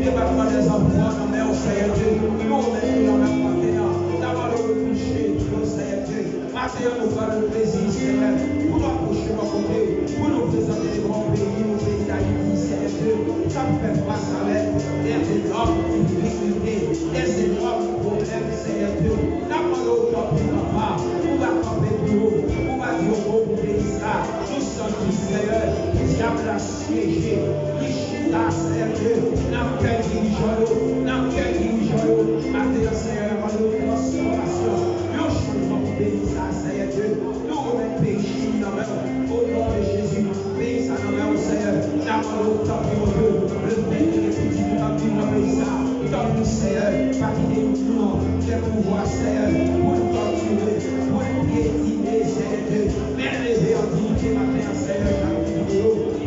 débat-toi des enfants, non mais au Seigneur Dieu, nous remettons la main matin, d'avoir le toucher, au Seigneur Dieu, matin nous faire le plaisir, Seigneur, pour nous approcher de côté, pour nous présenter les grands pays, nos pays d'Haïti, Seigneur Dieu, ça peut faire face à l'aide, des énormes difficultés, des énormes problèmes, Seigneur Dieu, d'avoir le temps pour papa, pour va camper pour nous, pour va dire au bon pays ça, nous sommes Seigneur, diable a siégé, Ishita, Seigneur Dieu, n'a qu'un dirigeant, n'a qu'un dirigeant, matin, Seigneur, dans nos transformations, le changement pour bénir ça, Seigneur Dieu, nous remettons le péché dans la main, au nom de Jésus, bénis ça dans la main, Seigneur, d'avoir le temps pour Dieu, le béni et tout du temps pour nous bénir ça, donne-nous, Seigneur, pas qu'il ait nous, des pouvoirs, Seigneur, pour nous torturer, pour nous piétiner, Seigneur Dieu, mais lever en dignité, matin, Seigneur,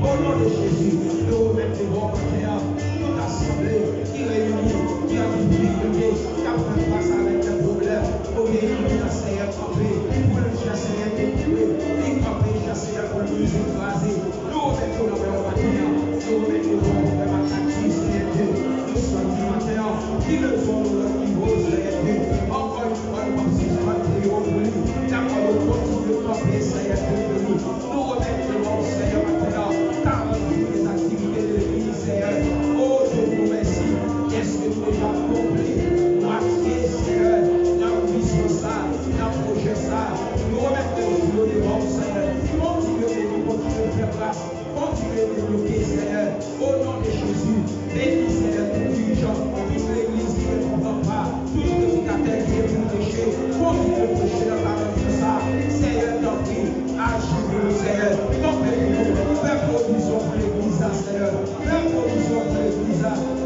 au nom de Jésus, nous remettons les bons matin, toute assemblée qui réunit, qui a une difficulté, qui a fait face avec des problèmes, au béni de Seigneur, campé, pour le Seigneur détruire, et campé, Seigneur, pour nous écraser. Nous remettons le bon matin, nous remettons le bon matin, Seigneur Dieu, nous sommes du matin, qui le sont au niveau, Seigneur Dieu, encore une fois, nous sommes prions pour lui, d'accord, nous continuons de camper, Seigneur Dieu, nous remettons le bon Seigneur matin, car les activités de l'église, Seigneur, oh, je vous remercie, qu'est-ce que nous avons compris, moitié, Seigneur, dans le vision ça, dans le projet ça, nous remettons le jour des bons, Seigneur, continuez de faire grâce, continuez de développer, Seigneur, au nom de Jésus, bénis, Seigneur, tout dirigeant, toute l'église qui ne comprend pas, tout prédicateur qui est pour pécher, continue de prêcher la parole de ça, Seigneur, t'en prie, agis pour nous, Seigneur, t'en prie pour nous, fais provision pour l'église, Seigneur, fais provision pour l'église,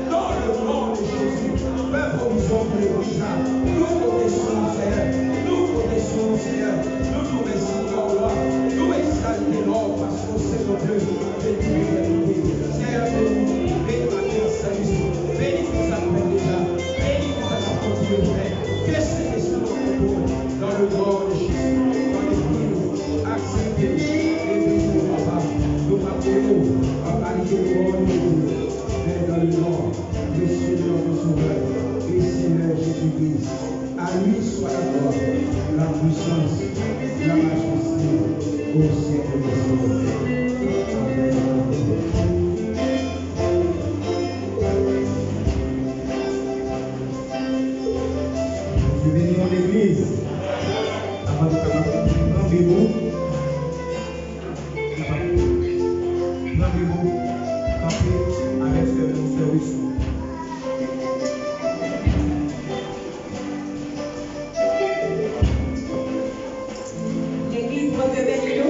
dans le nom de Jésus, fais provision pour l'église, nous connaissons, Seigneur, nous connaissons, Seigneur, nous nous remercions, Lord, nous exaltons, Lord, parce que c'est notre Dieu, Seigneur, bénis ma terre, Seigneur, bénis tout ça fait déjà, bénis tout ça qu'on continue de faire, qu'est-ce que c'est sur notre dos, dans le nom de Jésus, dans l'église, acceptez, et bénis papa, nous m'appelons, papa, qui est le bon Dieu, mais dans le nom de Seigneur, notre Sauveur, et Seigneur Jésus-Christ, à lui soit la gloire, la puissance, la majesté, au siècle des siècles. Je vais venir en église. Avant de commencer, rendez-vous. Rendez-vous. Campez avec ce service. L'église va te bénir.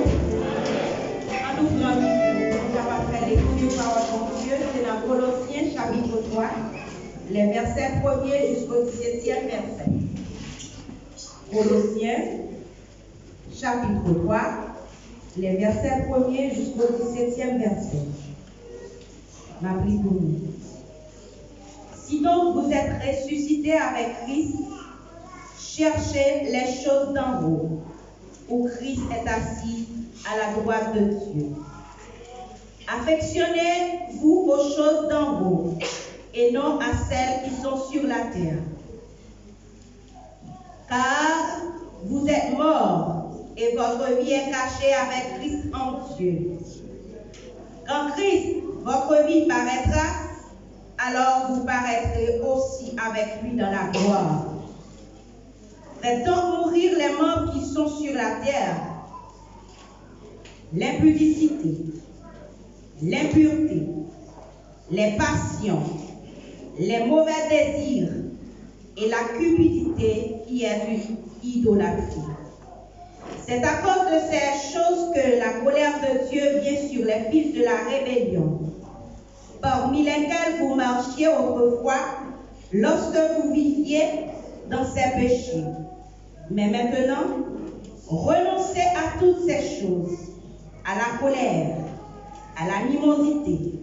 En ouvrant, on va faire l'écoute de parole de Dieu. C'est dans Colossiens chapitre 3, les versets 1er jusqu'au 17e verset. Colossiens chapitre 3, les versets 1er jusqu'au 17e verset. Ma prie pour nous. Si donc vous êtes ressuscités avec Christ, cherchez les choses d'en haut, où Christ est assis à la droite de Dieu. Affectionnez-vous aux choses d'en haut, et non à celles qui sont sur la terre. Car vous êtes morts, et votre vie est cachée avec Christ en Dieu. Quand Christ, votre vie, paraîtra, alors vous paraîtrez aussi avec lui dans la gloire. Faites donc mourir les membres qui sont sur la terre, l'impudicité, l'impureté, les passions, les mauvais désirs et la cupidité qui est une idolâtrie. C'est à cause de ces choses que la colère de Dieu vient sur les fils de la rébellion, parmi lesquels vous marchiez autrefois lorsque vous viviez dans ces péchés. Mais maintenant, renoncez à toutes ces choses, à la colère, à l'animosité,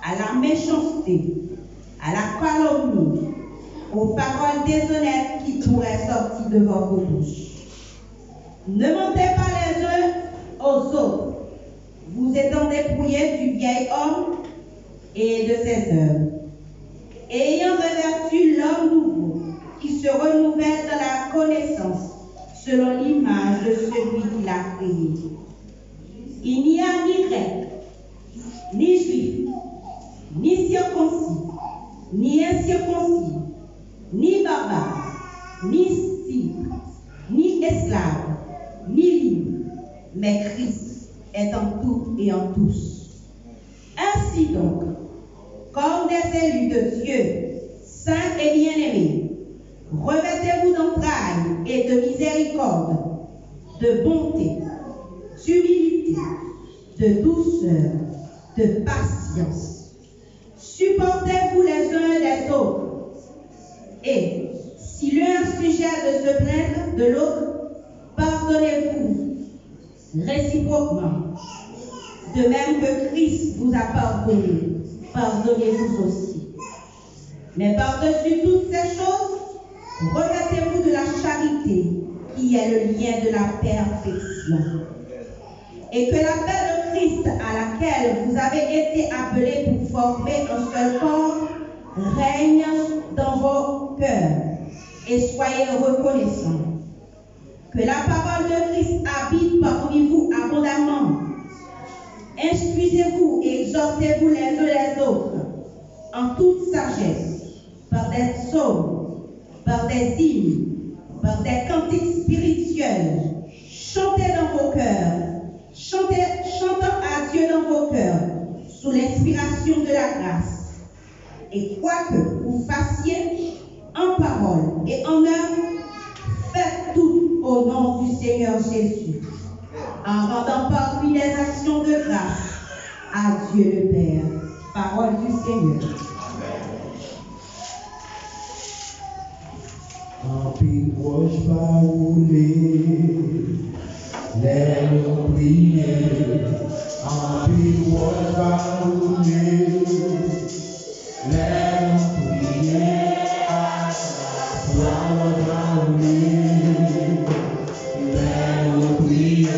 à la méchanceté, à la calomnie, aux paroles déshonnêtes qui pourraient sortir de votre bouche. Ne mentez pas les uns aux autres, vous étant dépouillés du vieil homme et de ses œuvres, ayant revêtu l'homme nouveau, qui se renouvelle dans la connaissance, selon l'image de celui qui l'a créé. Il n'y a ni grec, ni juif, ni circoncis, ni incirconcis, ni barbare, ni scythe, ni esclave, ni libre, mais Christ est en tout et en tous. Ainsi donc, comme des élus de Dieu, saints et bien-aimés, revêtez-vous d'entrailles et de miséricorde, de bonté, d'humilité, de douceur, de patience. Supportez-vous les uns les autres. Et si l'un a sujet de se plaindre de l'autre, pardonnez-vous réciproquement. De même que Christ vous a pardonné, pardonnez-vous aussi. Mais par-dessus toutes ces choses, revêtez-vous de la charité, qui est le lien de la perfection. Et que la paix de Christ, à laquelle vous avez été appelés pour former un seul corps, règne dans vos cœurs, et soyez reconnaissants. Que la parole de Christ habite parmi vous abondamment. Instruisez-vous et exhortez-vous les uns les autres en toute sagesse, par des psaumes, par des hymnes, par des cantiques spirituels. Chantez dans vos cœurs, chantant à Dieu dans vos cœurs, sous l'inspiration de la grâce. Et quoi que vous fassiez en parole et en œuvre, faites tout au nom du Seigneur Jésus, en rendant par lui des actions de grâce à Dieu le Père. Parole du Seigneur. Happy wash baoulé, les prier. Happy wash baoulé, les prier. Flower baoulé, les prier.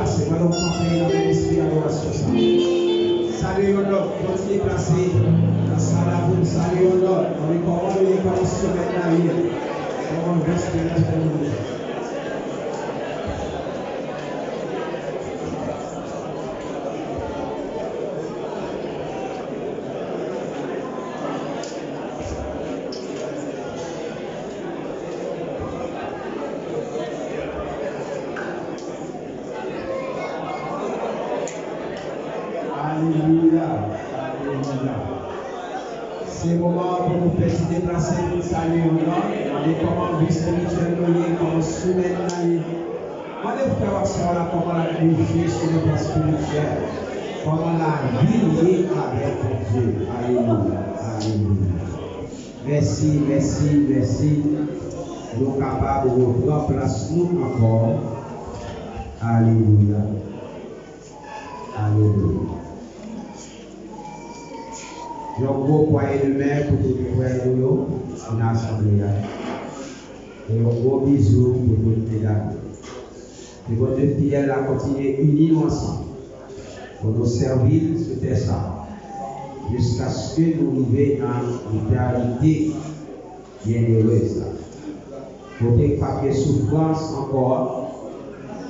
déplacer. Pendant qu'on fait la même esprit d'adoration. Salut l'autre, continuez de placer. Salut l'autre, on est comment on est pas les semaines là. Comment on va se faire. C'est le moment pour nous faire se déplacer pour saluer on est comment vie spirituelle comment semaine on est faire action là comment la glorifier sur le plan spirituel comment la vivre avec Dieu. Alléluia. Merci. Nous sommes capables de reprendre place nous encore. Alléluia. Je gros poignet de main pour tous les frères de l'Assemblée. Et un gros bisou pour toutes les dames. Et votre fidèle à continuer unis ensemble pour nous servir sur ça jusqu'à ce que nous vivions dans l'éternité bienheureuse. Côté pas de souffrance encore,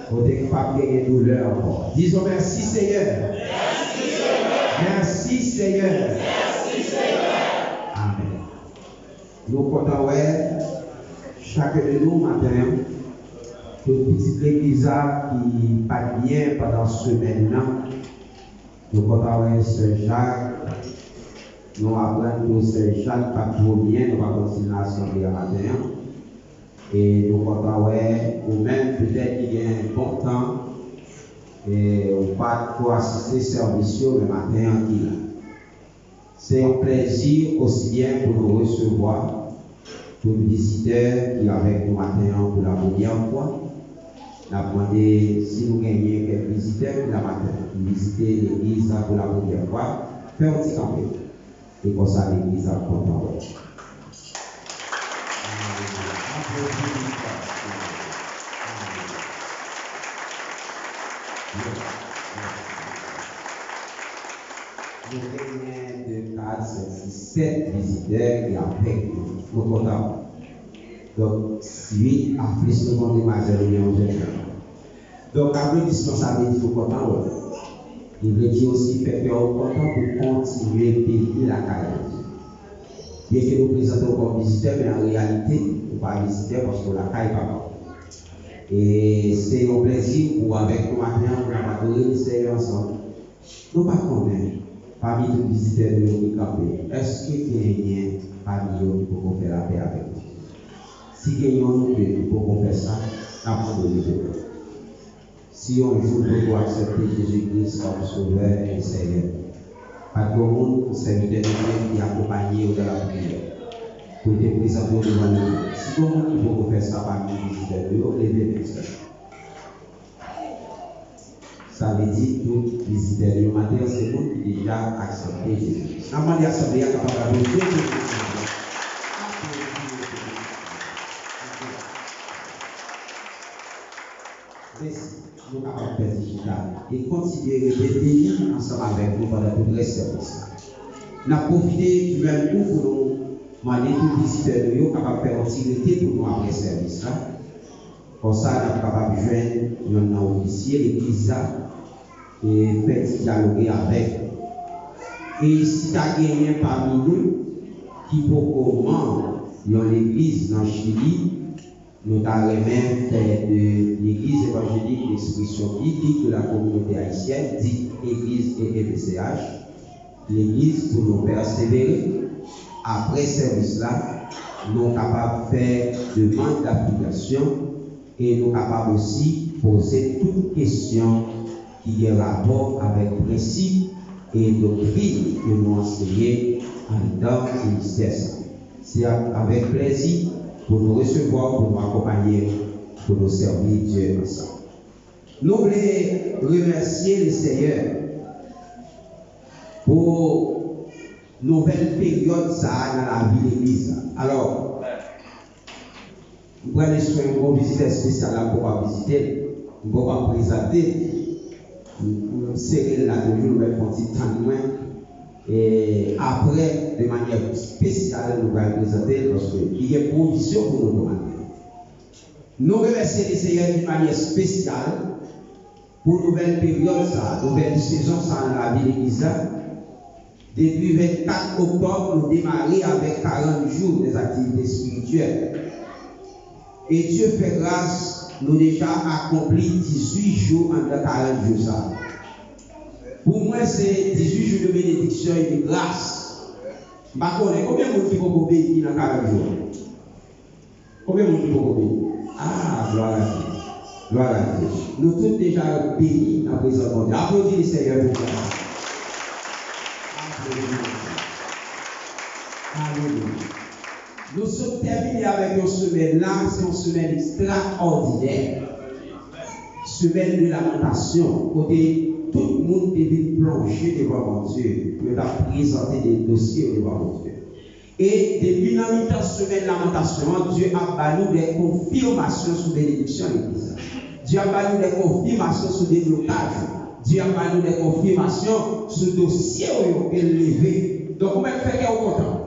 côté pas de douleur encore. Disons merci Seigneur. Merci Seigneur. Amen. Nous comptons chacun de nous matin, toute petite église qui pas bien pendant ce semaine-là. Nous comptons Sœur Jacques. Nous apprenons que Sœur Jacques pas trop bien, nous allons continuer l'assemblée matin. Et nous comptons ou même peut-être qu'il y a un bon temps et on pas pour assister service le matin en qui. C'est un plaisir aussi bien pour nous recevoir, tous les visiteurs qui sont avec nous matin pour la première fois. Nous avons demandé si nous gagnons quelques visiteurs pour la matin, qui visiter l'église pour la première fois, faire un petit café. Et comme ça, l'église a content. Nous avons de 4, 5, 6, 7 visiteurs qui avec nous comptons. Donc, 8 à plus nous avons des majorités en général. Donc, applaudissement, ça veut dire que nous comptons. Il veut dire aussi faire content pour continuer à payer la carrière. Bien que nous présentons comme visiteurs, mais en réalité, nous ne sommes pas visiteurs parce que la carrière n'est pas bonne. Et c'est un plaisir pour avec nous maintenant, pour adorer le Seigneur ensemble. Nous ne pas connaître parmi les visiteurs de l'Unicamp. Est-ce qu'il y a parmi eux qui peuvent faire la paix avec nous? Si il y a un qui peut faire ça, nous avons de Dieu. Si on joue pour accepter Jésus-Christ comme sauveur et Seigneur, pas de monde, serviteur de Dieu qui accompagne dans la prière. Pour te présenter devant nous. Si tout le monde peut faire ça parmi les visiteurs de Dieu, levez les mains. Ça veut dire que tout visiteurs de matin, c'est vous qui déjà accepté Jésus. La main de l'Assemblée est capable de Dieu. Nous sommes capables de faire digital et continuer à répéter ensemble avec nous pendant tout le service. Nous avons profité du même coup pour nous demander tous les visiteurs de nous capables de faire un petit pour nous après le service. Comme ça, nous sommes capables de joindre un officier, l'église, et faire dialoguer avec. Et si tu as gagné parmi nous qui peut comment dans l'église dans Chili, nous avons même fait de l'église évangélique d'expression biblique de la communauté haïtienne, dite Église et EVCH, l'église pour nous persévérer. Après ce service-là, nous sommes capables de faire demande d'application et nous sommes capables aussi de poser toutes questions qui ont rapport avec le principe et doctrine que nous enseignons dans le ministère. C'est avec plaisir pour nous recevoir, pour nous accompagner, pour nous servir Dieu ensemble. Nous voulons remercier le Seigneur pour nouvelle période ça dans la vie de l'Église. Alors, nous prenons soin de visiter spécial pour visiter, pour présenter. serrer là toujours, nous allons faire un petit temps moins. Et après, de manière spéciale, nous allons présenter parce qu'il y a une condition pour nous demander. Nous remercions les Seigneurs d'une manière spéciale pour une nouvelle période, nouvelle saison dans la vie de l'Église. Depuis 24 octobre, nous démarrons avec 40 jours des activités spirituelles. Et Dieu fait grâce, nous déjà accompli 18 jours en 40 jours. Ça. Pour moi, c'est 18 jours de bénédiction et de grâce. Je ne sais pas combien de gens qui vont obéir dans 40 jours. Combien de gens qui vont obéir? Ah, gloire à Dieu. Gloire à Dieu. Nous tous déjà bénis dans la présence de Dieu. Applaudissez le Seigneur pour ça. Alléluia. Nous sommes terminés avec une semaine là, c'est une semaine extraordinaire. Semaine de lamentation. Côté tout le monde devait plonger devant mon Dieu pour présenter des dossiers devant mon Dieu. Et depuis la semaine de lamentation, Dieu a banni des confirmations sur bénédiction de l'Église. Dieu a banni des confirmations sur déblocage. Dieu a banni des confirmations sur dossiers élevés. Donc, vous faites qu'est-ce content.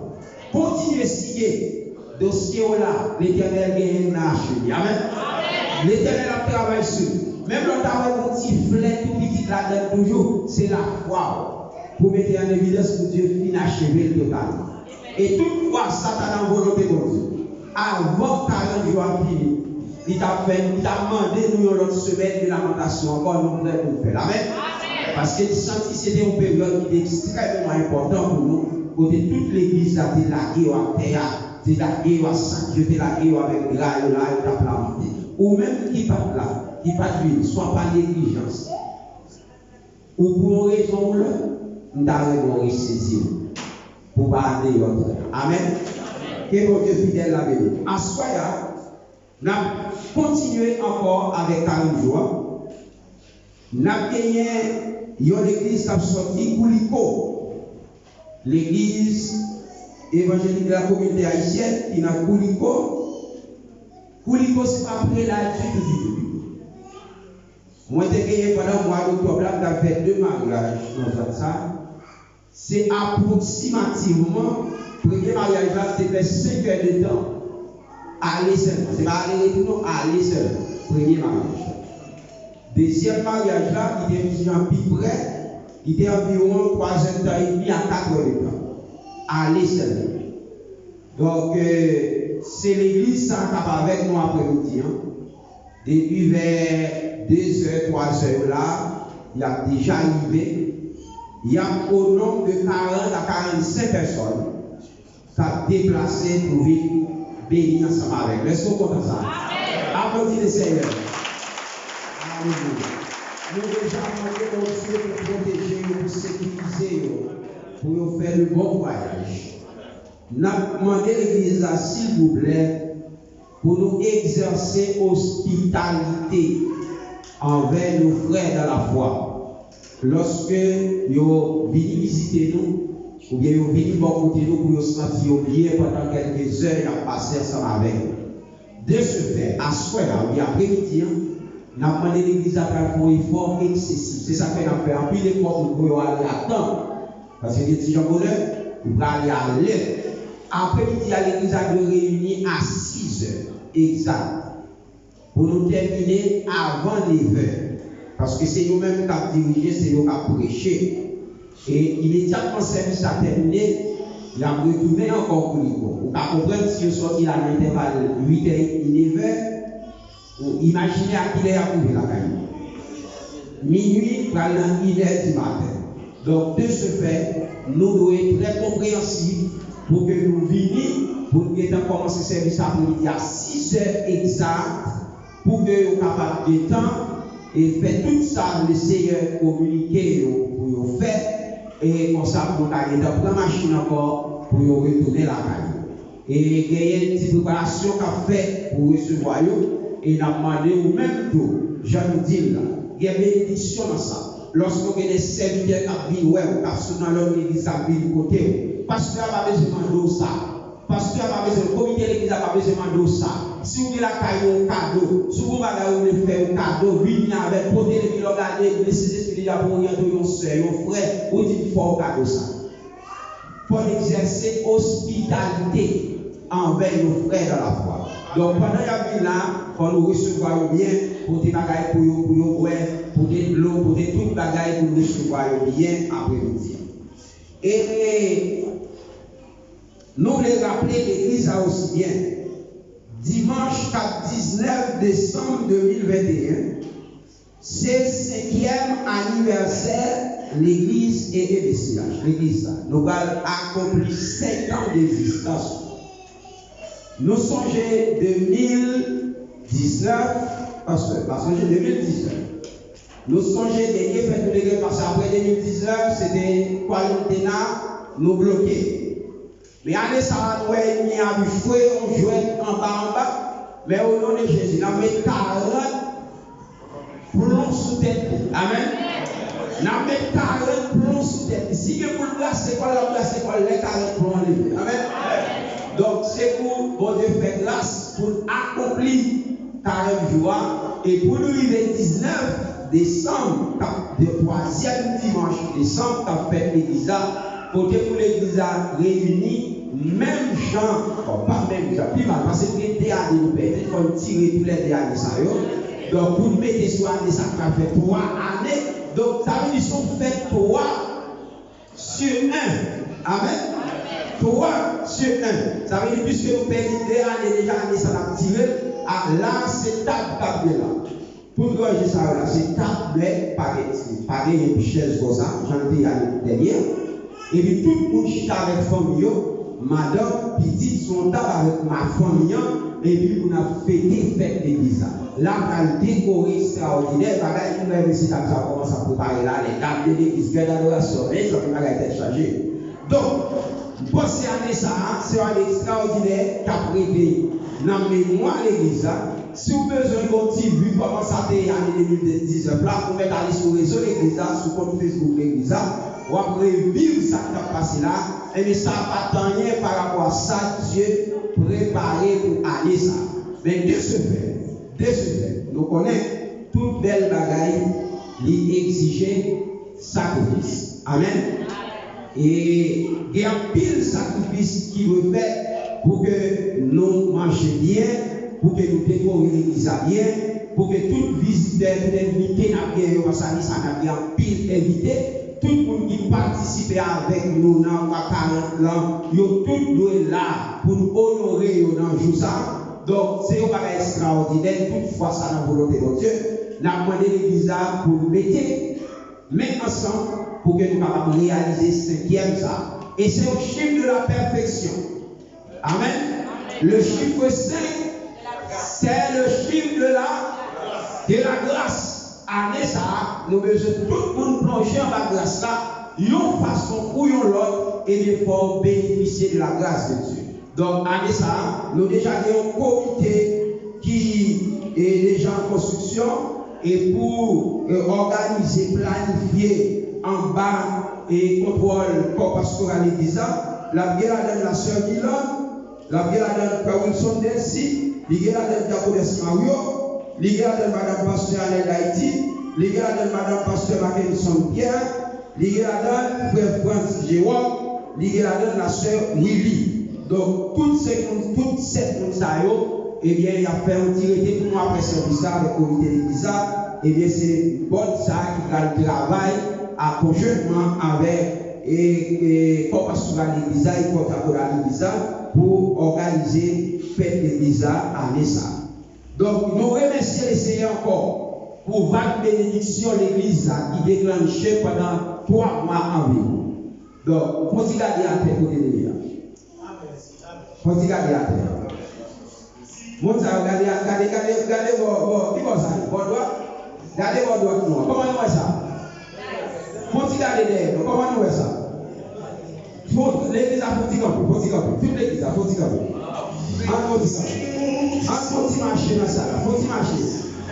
Continuez à signer dossier là, l'Éternel gagne marche. Amen. L'Éternel a travaillé sur. Même le travail qu'on sifflait tout petit là-dedans toujours, c'est la foi. Pour mettre en évidence que Dieu finit achever le total. Et toutefois, Satan a volonté de Dieu. Avant 40 jours à finir, il t'a demandé nous une autre semaine de lamentation. Encore nous prêts pour faire. Amen. Parce que c'était une période qui était extrêmement importante pour nous. Côté toute l'église a été laguée à terre, été laguée à sang, été laguée avec graille là, et t'a planté. Ou même qui pas là, qui pas d'huile, soit pas négligence. Ou pour une raison là, nous avons ressaisi pour pas aller autre. Amen. Que votre fidèle la béni. En soi, nous avons continué encore avec 40 jours. Nous avons gagné une église qui a sorti Kouliko. L'église évangélique de la communauté haïtienne qui n'a Kouliko. Kouliko, c'est pas après la du tout. Moi, j'ai gagné pendant le mois d'octobre, j'ai fait 2 mariages dans ça. C'est approximativement, le premier mariage là, c'était fait 5 heures de temps. Aller seul. C'est pas aller retour, non, aller seul. Premier mariage. Deuxième mariage là, il était un peu près. Il était environ 3 heures de temps et demi à 4 heures de temps. Aller seul. Donc, c'est l'église qui est avec nous après-midi. Depuis vers 2 heures, 3 heures là, il y a déjà arrivé. Il y a au nombre de 40 à 45 personnes qui ont déplacé pour venir bénir ensemble avec. Laissez-nous compter ça. Applaudissez le Seigneur. Alléluia. Nous déjà demandé au Dieu pour protéger, pour sécuriser, pour faire le bon voyage. Nous avons demandé à l'église, s'il vous plaît, pour nous exercer hospitalité envers nos frères dans la foi. Lorsque vous venez visiter nous, ou bien vous venez bon côté nous pour vous sentir bien pendant quelques heures, vous avez passé ensemble avec nous. De ce fait, à ce moment-là, oui, après-midi, nous avons demandé à l'église à faire un effort excessif. C'est ça qu'on a fait. En plus, l'effort pour aller à temps. Parce que les petits gens bonheur, vous pouvez aller à l'aide. Après-midi, l'église a dû réunir à 6 heures exact. Pour nous terminer avant 9 heures. Parce que c'est nous-mêmes qui avons dirigé, c'est nous qui avons prêché. Et immédiatement, le service a terminé, il a retourné encore pour l'Ico. Vous comprenez si vous sortez à l'intervalle 8h et 9h, vous imaginez à qui il est arrivé la caille. Minuit, pour aller à 1h du matin. Donc, de ce fait, nous devons être très compréhensifs pour que nous venions, pour que nous commencer le service après-midi à 6h exact, pour que nous soyons capables de temps. Et fait tout ça, le Seigneur communiquer pour vous faire. Et comme ça, pour nous aller dans la machine encore pour vous retourner la caille. Et il y a une petite préparation qu'a fait pour recevoir. Et nous avons demandé au même tour, je vous dis là, il y a une bénédiction dans ça. Lorsque vous avez des serviteurs qui viennent, ou dans l'autre église qui viennent du côté, pasteur n'a pas besoin de ça. Pasteur n'a pas besoin, le comité de l'église n'a pas besoin de ça. Si vous avez la caille au cadeau, si vous avez fait un cadeau, oui, avec côté de regarder, les esprits déjà pour orienter un soeur, un frère, ou dit faut cadeau ça. Pour exercer hospitalité envers nos frères dans la foi. Donc pendant qu'il y a là, il faut nous recevoir bien, pour des bagailles pour nous, pour des l'eau, pour des toutes bagailles pour nous recevoir bien après-midi. Et nous voulons rappeler l'église aussi bien. Dimanche 19 décembre 2021, c'est le 5e anniversaire l'église et l'église. L'église, nous avons accompli 5 ans d'existence. Nous songeons 2019, parce que 2019. Nous songeons dernier fait de l'église parce qu'après 2019, c'était quoi nous bloquer. Mais allez, ça va nous aider à jouer, on joue en bas, mais au nom de Jésus, nous mettons 40 plombs sous tête. Amen. Nous mettons 40 plombs sous tête. Si vous voulez placer quoi, la placer quoi, les 40 plombs enlevés. Amen. Donc, c'est pour bon Dieu faire grâce pour accomplir 40 jours et pour nous arriver 19 décembre, le 3e dimanche décembre, tu as fait l'église, pour que l'église réunie. Même gens, pas même gens, plus mal, parce que les derniers nous perdent, il faut tirer tous les derniers ça. Donc, vous mettez sur l'année, ça fait 3 années. Donc, ça veut dire qu'ils sont faits 3 sur 1. Amen. 3 sur 1. Ça veut dire, puisque vous perdez 2 années, déjà, année, ça va tirer. Là, c'est table là. Pour ranger ça, là, c'est table pareil, et puis chaise comme ça, j'en ai dit derrière. Et puis, tout le monde chita avec famille. Madame petite son table avec ma famille et puis on a fêté fête d'église. Là, on a décoré extraordinaire. Bagaille nous ici ça commence à préparer là les tables de l'église, que d'adoration, et ça va être chargé. Donc, pour cette année ça, c'est un extraordinaire qui a prêté dans la mémoire de l'église. Si vous avez besoin de continuer comment ça a été en 2019, là, vous mettez aller sur le réseau de l'église, sur le compte Facebook de l'église, vous allez vivre ça qui a passé là, et mais ça n'a pas tant rien par rapport à ça, Dieu préparé pour aller ça. Mais de ce fait, nous connaissons toute belle bagaille qui exigeait sacrifice. Amen. Et il y a un pile sacrifice qui veut faire pour que nous mangions bien, pour que nous décorions l'église bien, pour que tout visiteur, tout invité n'a bien, parce que ça n'a bien pile invité. Tout le monde qui participe avec nous dans 40 ans, ils sont tous là pour nous honorer dans le jour ça. Donc, c'est un bagage extraordinaire. Toutefois, ça dans la volonté de Dieu. Nous avons demandé l'église pour nous mettre ensemble pour que nous puissions réaliser 5e ça. Et c'est le chiffre de la perfection. Amen. Le chiffre 5, c'est le chiffre de la grâce. Année ça, nous besoin tout le monde plonger en la grâce là, une façon ou une l'autre, et il faut bénéficier de la grâce de Dieu. Donc, année ça, nous déjà avons un comité qui est déjà en construction et pour organiser, planifier en bas et contrôle corps pastoral l'église, la bière de la sœur Milan, la bière de Wilson Delcy, la bière de Diacones Mario. L'égard de Madame Pasteur Alain d'Haïti, l'égard de Madame Pasteur Mackinson Pierre, l'égard de Frère Franz Jérôme, l'égard de la sœur Willy. Donc, toutes ces personnes, eh bien, il y a fait un tiré pour nous après service avec le comité de l'église. Eh bien, c'est une bonne ça qui va le travail à conjointement avec et comme pastoral l'église et porte-parole l'église pour organiser fête l'église à Nessa. Donc, nous remercions les Seigneurs encore pour votre bénédiction l'église qui déclenchait pendant 3 mois environ. Donc, il faut garder à terre côté de lui. Il faut garder à terre. Regardez vos doigts. Regardez vos doigts. Comment nous voyons ça? Il faut garder derrière. Comment nous voyons ça? L'église a faut garder. Toute l'église a faut garder. Faut marcher dans ça, faut marcher.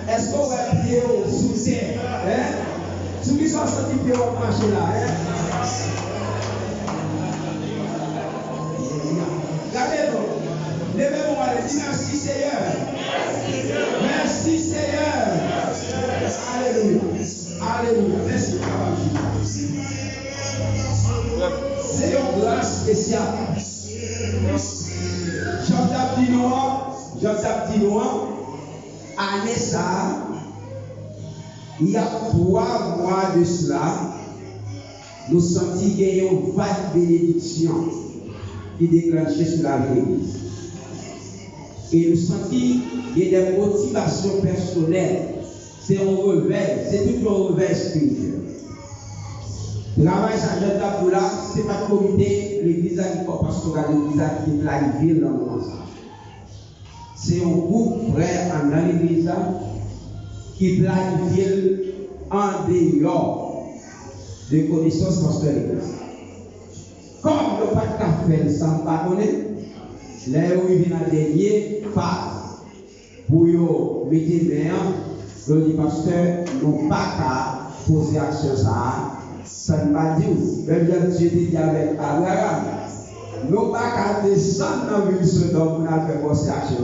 Est-ce qu'on va pied sous terre? Ceux qui sont sortis pied vont marcher là. Regardez-vous. Levez-vous, allez, merci Seigneur. Merci Seigneur. Alléluia. Alléluia. Merci Papa. C'est une grâce spéciale. Jean-Baptiste Noir, année ça, il y a 3 mois de cela, nous sentons qu'il y a une vague bénédiction qui déclenchait sur la l'église. Et nous sentons qu'il y a des motivations personnelles. C'est un réveil, c'est tout un réveil spirituel. Le travail de Jean là, ce n'est pas le comité, l'église qui est pastoral, l'église qui est planifiée dans le monde. C'est un groupe frère dans l'église qui planifie en dehors de connaissances pastorales. Comme le pas de faire sans pardonner, là où il vient à dernier phase pour mettre les mains, le pasteur n'a pas qu'à poser action ça ne va dire, même si Dieu dit avec Abraham, nous pas qu'à descendre dans une Sodome pour faire poser action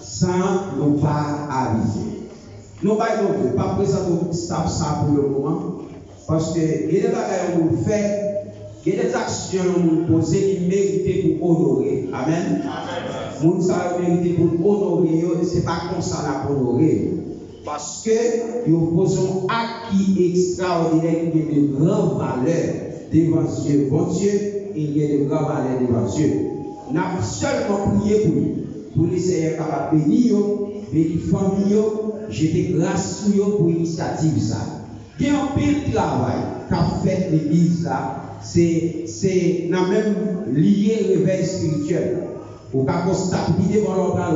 sans nous pas aviser. Nous pas pas présenter ça pour le moment, parce que il y a des bagages qu'on fait, il y a des actions qu'on pose qui méritent pour honorer. Amen. Nous savons mériter pour honorer, ce n'est pas comme ça pour honorer. Parce que nous posons un acquis extraordinaire qui est de grandes valeurs devant Dieu. Bon Dieu, il y a de grandes valeurs devant Dieu. Nous avons seulement prié pour lui. Pour les Seigneurs capables de bénir, bénir famille, jeter grâce sur eux pour l'initiative. Il y a un pile travail qu'a fait l'église là. C'est même lié au réveil spirituel. Au cas où ça dit devant l'autre là,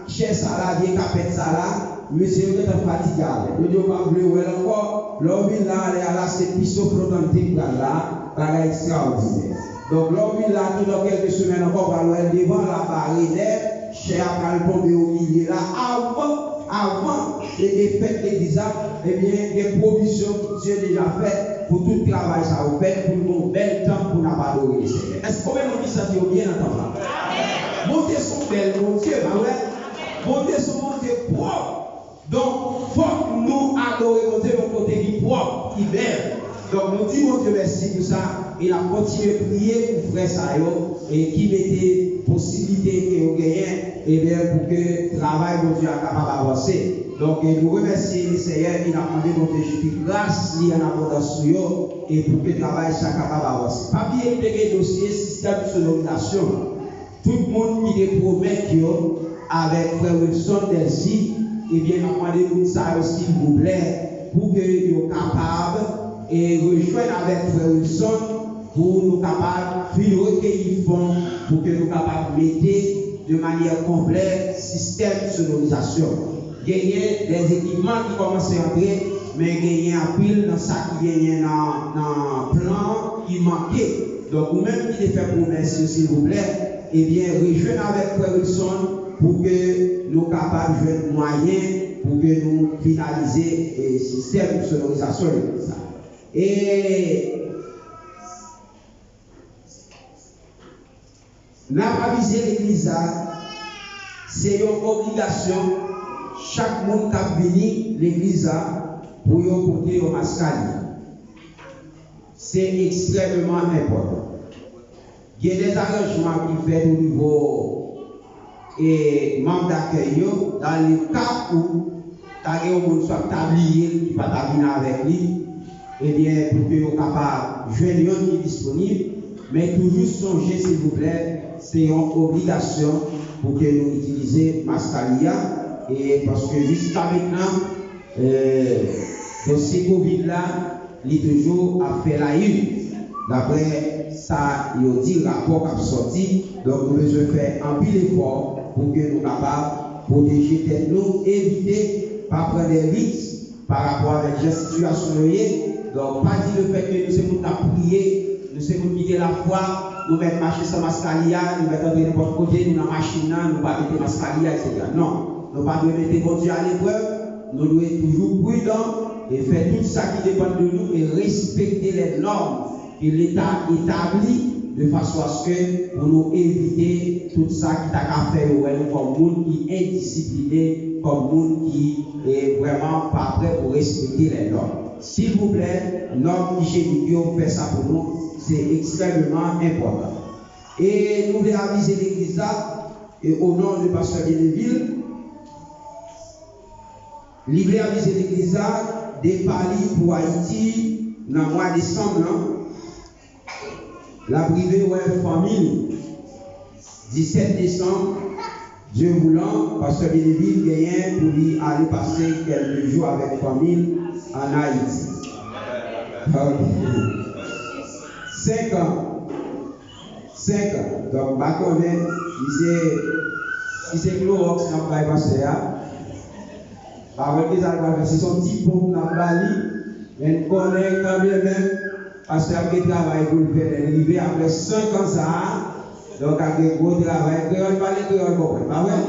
cher ça là, bien capet ça là. Monsieur est fatigué. Le Dieu va vouloir encore. L'homme là, c'est piso flotantique là, par extraordinaire. Donc l'homme là, tout dans quelques semaines encore, va aller devant la barrière, cher à tomber au milieu là, avant les défaites de l'église, eh bien, des provisions que Dieu a déjà faites pour tout le travail ça vous fait, pour un bel temps pour n'a pas adorer le Seigneur. Est-ce que vous dit ça bien entendu? Mon Dieu sont belles, mon Dieu, mon Dieu sont mon Dieu propre. Donc, il faut que nous adorions mon Dieu, mon côté qui propre, qui belle. Donc, nous disons, mon Dieu, merci pour ça. Et a continué à prier pour frère Sayo et qui mettait possibilité que vous gagnez et bien pour que le travail, mon Dieu, soit capable d'avancer. Donc, nous remercions le Seigneur, il a demandé, mon Dieu, Jésus, grâce, il y a en abondance sur eux et pour que le travail soit capable d'avancer. Papier, le dossier, système de sonorisation. Tout le monde qui est promet avec frère Wilson Delcy, et bien, demandez-nous ça aussi, s'il vous plaît, pour que nous soyons capables et rejoindre avec frère Wilson pour nous capables de faire recueillir fonds pour que nous soyons capables de mettre de manière complète le système de sonorisation. Gagner des équipements qui commencent à entrer, mais gagner un pile dans ça qui gagne dans le plan qui manquait. Donc, vous-même qui fait promesse, s'il vous plaît, et bien, rejoindre avec frère Wilson pour que nous soyons capables de jouer moyens pour que nous finaliser le système de sonorisation de l'église. Et nous avons avisé l'église, c'est une obligation, chaque monde qui a venu l'église pour y porter au mascali. C'est extrêmement important. Il y a des arrangements qui fait au niveau et membres d'accueil dans le cas où tu as un monde soit tablier qui va venir avec lui, et bien pour que vous soyez capable de joindre qui est disponible, mais toujours songez s'il vous plaît, c'est une obligation pour que nous utilisions Mascalia, et parce que jusqu'à maintenant, dossier Covid là, il est toujours à faire la une. D'après ça, il y a dit rapport qui a sorti, donc nous devons faire un pile effort pour que nous soyons capables de protéger tête nous, éviter de pas prendre des risques par rapport avec la situation. Donc, pas dire le fait que nous sommes prier, nous sommes piquer la foi, nous mettons marcher sans mascalia, nous mettons de n'importe côté, nous dans la machine, nous ne pas mettre mascalia, etc. Non, nous ne pas mettre bon Dieu à l'épreuve, nous devons être toujours prudents et faire tout ça qui dépend de nous et respecter les normes que l'État établit de façon à ce que pour nous éviter tout ça qui t'a qu'à faire comme monde qui est indiscipliné, comme monde qui est vraiment pas prêt pour respecter les normes. S'il vous plaît, normes hygiéniques, fait ça pour nous, c'est extrêmement important. Et nous voulons aviser l'église là, et au nom du pasteur Bienville, il voulait aviser l'église là, des paris pour Haïti dans le mois de décembre. La privée ou une famille, 17 décembre, Dieu voulant, pasteur Bienville gagne pour lui aller passer quelques jours avec famille en Haïti. 5 ans. 5 ans. Donc, bah, on est, si c'est Clorox, on va passer là. Avec les alphabets, c'est son petit pompe dans Bali, mais on connaît quand même, parce qu'il y a un travail pour le faire, arriver après 5 ans ça, donc avec un gros travail, créole pas les créoles, pas vrai?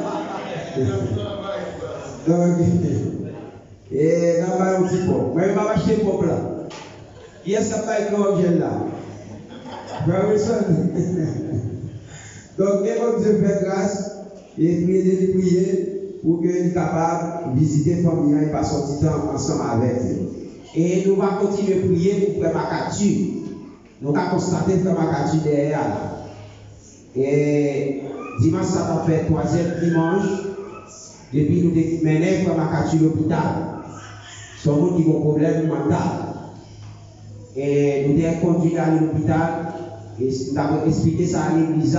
Donc, et dans un petit pompe, moi je vais acheter le pompe là. Qui est-ce qui va être l'objet là? Donc, que Dieu fait grâce et prier pour que nous soyons capables de visiter la famille et passer du temps ensemble avec eux. Et nous allons continuer à prier pour Frère Makatu. Nous allons constater Frère Makatu derrière. Et dimanche, ça va faire 3e dimanche. Depuis nous avons mené Frère Makatu à l'hôpital. C'est un monde qui a un problème mental. Et nous avons conduit à l'hôpital. Et nous avons expliqué ça à l'église.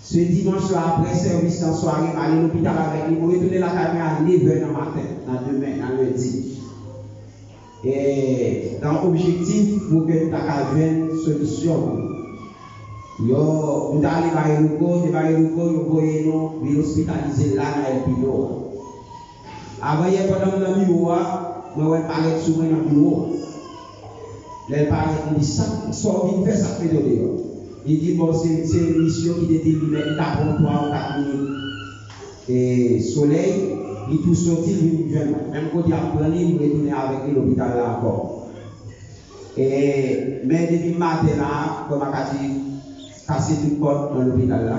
Ce dimanche-là, après service en soirée, aller à l'hôpital avec lui, pour retourner la caméra à 9h dans le matin, dans demain, dans lundi. Et dans l'objectif, pour que nous ayons une solution. Nous allons à l'aéroport, nous voyons nous hospitaliser là dans le bureau. Avant, il y a pendant le bureau, nous allons parler sur le bureau. Les parents disent ça, il fait ça, fait de dehors. Il dit, bon, c'est une mission qui était délivrée, il a pour 3 ou 4 minutes. Et soleil, il tout sorti, il vient. Même quand il a pris, il retourne avec l'hôpital là encore. Et, mais depuis le matin là, comme on a dit, casser toute porte dans l'hôpital là,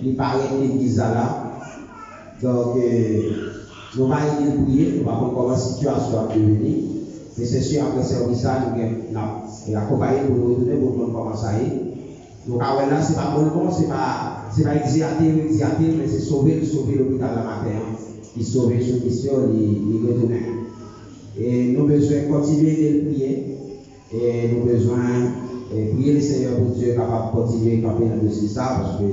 il paraît l'église là. Donc, nous allons prier, nous allons voir la situation à devenir. Mais c'est sûr, après ce service là, nous allons accompagner pour nous retourner pour nous commencer à y. Donc, là, ce n'est pas bon, ce n'est pas exercer, mais c'est sauver l'hôpital la matin. Il sauve cette mission, il retourne. Et nous avons besoin de continuer de prier. Et nous avons besoin de prier le Seigneur pour Dieu capable de continuer à camper dans ce ça, parce que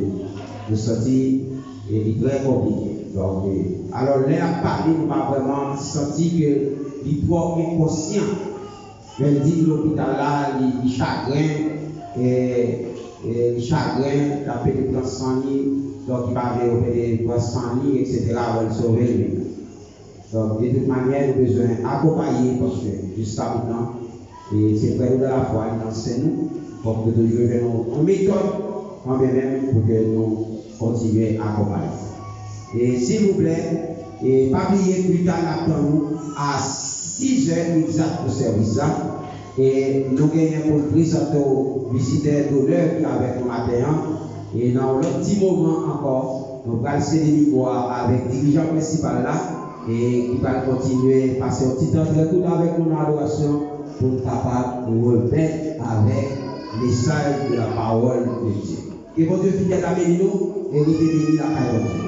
le sortie est très compliqué. Donc, alors, là, à parler, nous avons vraiment senti que les trois inconscients, je dis l'hôpital là, les chagrins, et le chagrin, la pénétrance sans lit, donc il va opérer des sans lit, etc. pour le sauver lui. Donc de toute manière, nous avons besoin d'accompagner parce que jusqu'à maintenant, et c'est vrai de la foi, il enseigne nous, pour que toujours venons en méthode, quand même pour que nous continuions à accompagner. Et s'il vous plaît, et pas oublier plus tard nous à 6h exact pour service là. Et nous gagnons pour présenter aux visiteurs d'honneur qui avec nous matin. Et dans le petit moment encore, nous allons céder l'histoire avec le dirigeant principal là et qui va continuer à passer un petit temps très tout avec nous dans l'adoration pour nous capables de remettre avec les message de la parole de Dieu. Et bon Dieu fidèle à nous et nous bénir la parole de Dieu.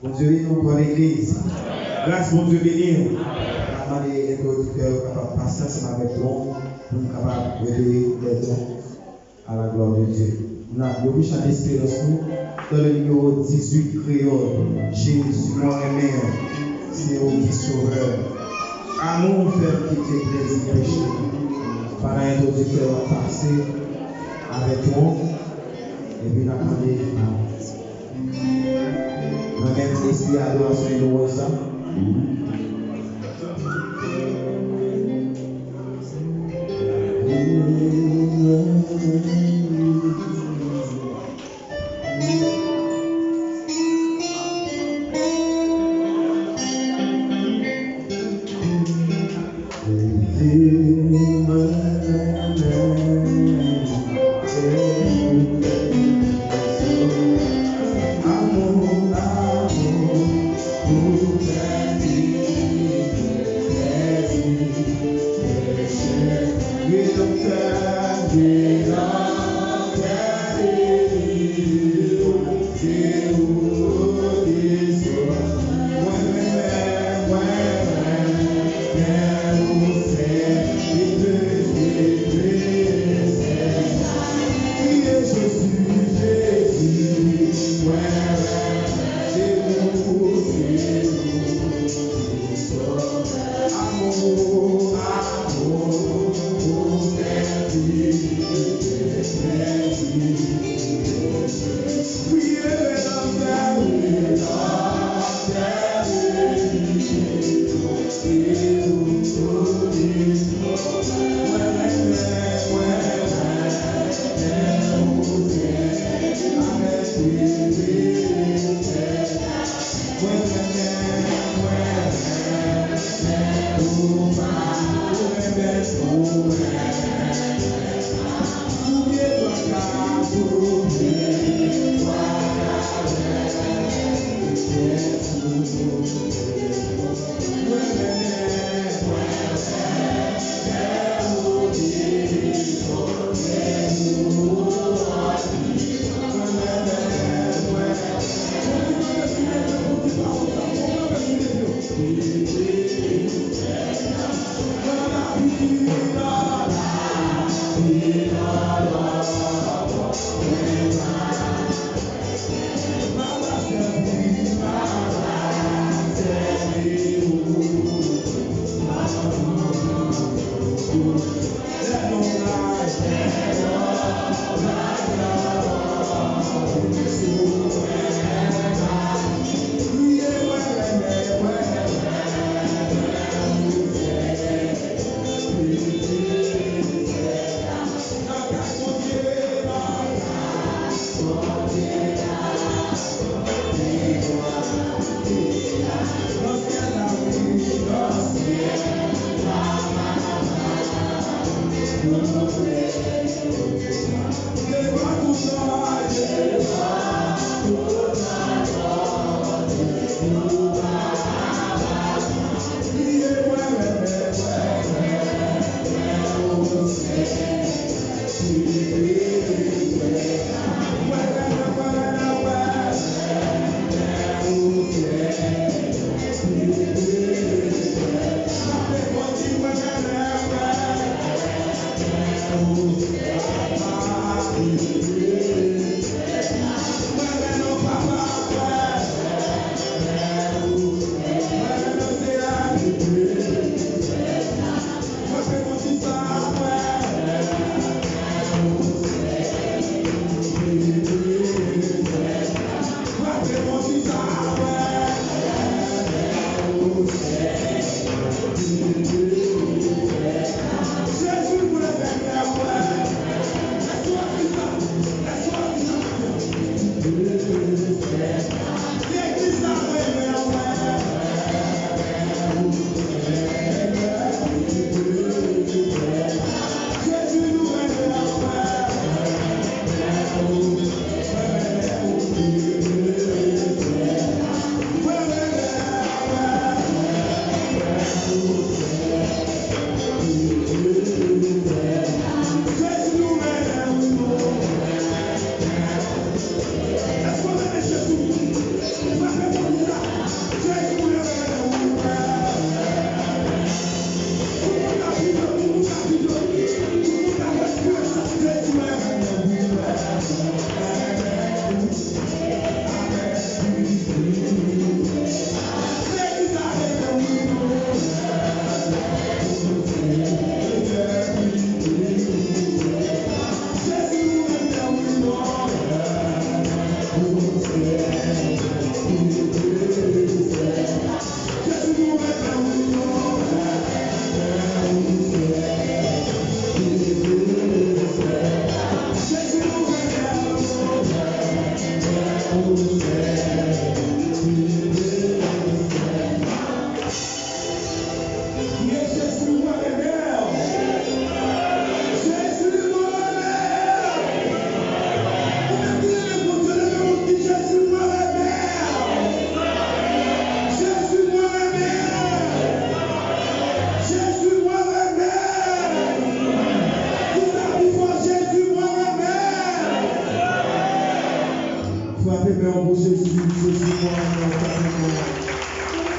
Bon Dieu, nous pour l'église. Grâce, bon Dieu, béni. On a demandé les auditeurs capables de passer ensemble avec nous pour nous capables de révéler les dons à la gloire de Dieu. On a le chant d'espérance dans le numéro 18 créole. Jésus, mon aimé, c'est au qui sauveur. À nous faire quitter plaisir péché. Par un auditeur passer avec nous et puis demander même l'esprit adoration et louange. Thank you.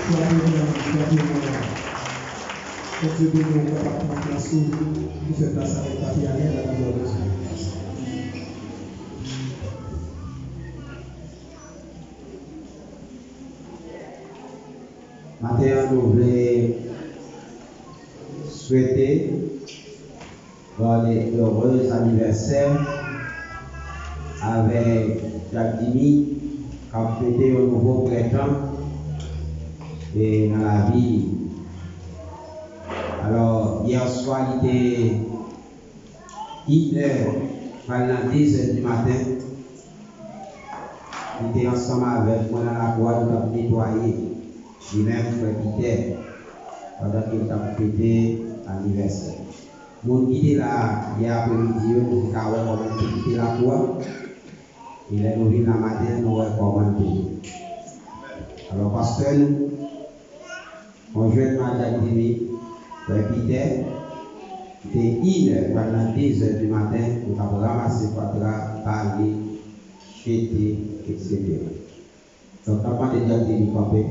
Que Dieu bénisse nous capable de prendre place nous faire place avec ta fille Annelle dans la gloire de Dieu. Matin, nous voulons souhaiter un heureux anniversaire avec Jacques Dimi, qui a fêté un nouveau printemps et dans la vie. Alors, hier soir, il était 10h du matin. Il était ensemble avec moi dans la boîte, nous avons nettoyé. Lui-même, Peter, pendant qu'il a fêté l'anniversaire. Nous quittons là, hier après-midi, nous avons comment quitter la boîte. Il est nourri la matin, nous avons comment payer. Alors, pasteur, on joue avec Madame Dimi. Peter, c'était 10h du matin, nous avons ramassé Quadra, parlé, fêté, etc. Donc, avant de dire que nous avons